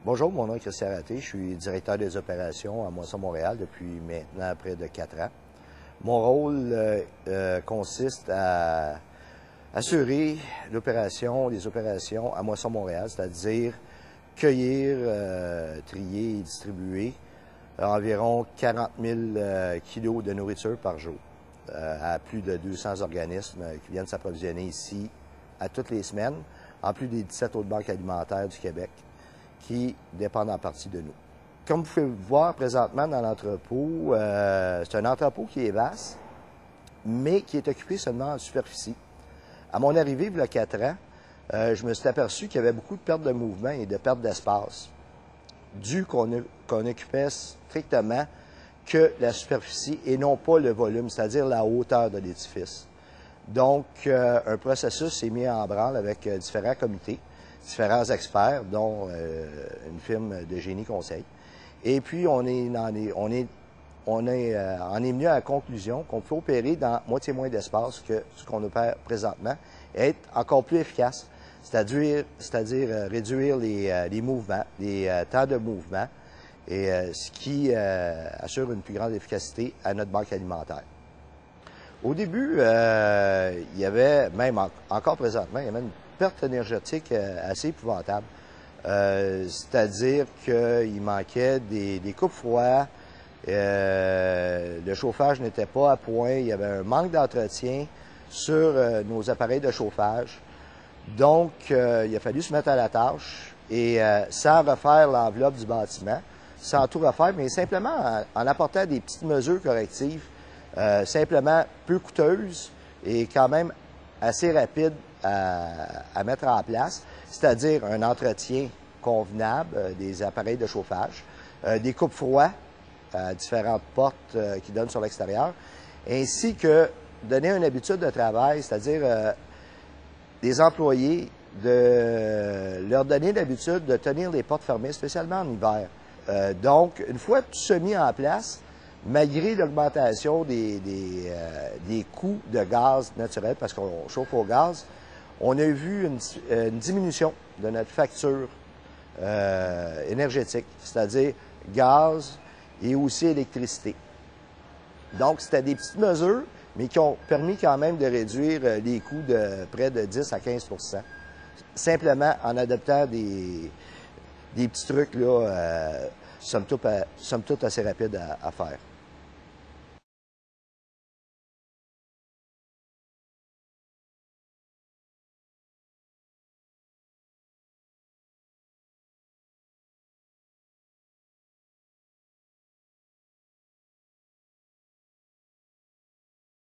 Bonjour, mon nom est Christian Raté, je suis directeur des opérations à Moisson Montréal depuis maintenant près de 4 ans. Mon rôle consiste à assurer les opérations à Moisson Montréal, c'est-à-dire cueillir, trier et distribuer environ 40 000 kilos de nourriture par jour à plus de 200 organismes qui viennent s'approvisionner ici à toutes les semaines, en plus des 17 autres banques alimentaires du Québec qui dépendent en partie de nous. Comme vous pouvez le voir présentement dans l'entrepôt, c'est un entrepôt qui est vaste, mais qui est occupé seulement en superficie. À mon arrivée, il y a 4 ans, je me suis aperçu qu'il y avait beaucoup de pertes de mouvement et de pertes d'espace, dû qu'on occupait strictement que la superficie et non pas le volume, c'est-à-dire la hauteur de l'édifice. Donc, un processus s'est mis en branle avec différents comités, différents experts, dont une firme de génie conseil. Et puis, on est venu à la conclusion qu'on peut opérer dans moitié moins d'espace que ce qu'on opère présentement et être encore plus efficace, c'est-à-dire réduire les mouvements, les temps de mouvement, et ce qui assure une plus grande efficacité à notre banque alimentaire. Au début, il y avait, même encore présentement, il y avait une perte énergétique assez épouvantable. C'est-à-dire qu'il manquait des coupes-froids, le chauffage n'était pas à point, il y avait un manque d'entretien sur nos appareils de chauffage. Donc, il a fallu se mettre à la tâche et sans refaire l'enveloppe du bâtiment, sans tout refaire, mais simplement en apportant des petites mesures correctives, simplement peu coûteuses et quand même assez rapides à mettre en place, c'est-à-dire un entretien convenable des appareils de chauffage, des coupes-froids à différentes portes qui donnent sur l'extérieur, ainsi que donner une habitude de travail, c'est-à-dire des employés, de leur donner l'habitude de tenir les portes fermées, spécialement en hiver. Donc, une fois tout ça mis en place, malgré l'augmentation des coûts de gaz naturel, parce qu'on chauffe au gaz, on a vu une diminution de notre facture énergétique, c'est-à-dire gaz et aussi électricité. Donc, c'était des petites mesures, mais qui ont permis quand même de réduire les coûts de près de 10 à 15 %, simplement en adoptant des petits trucs, là, somme toute assez rapides à faire.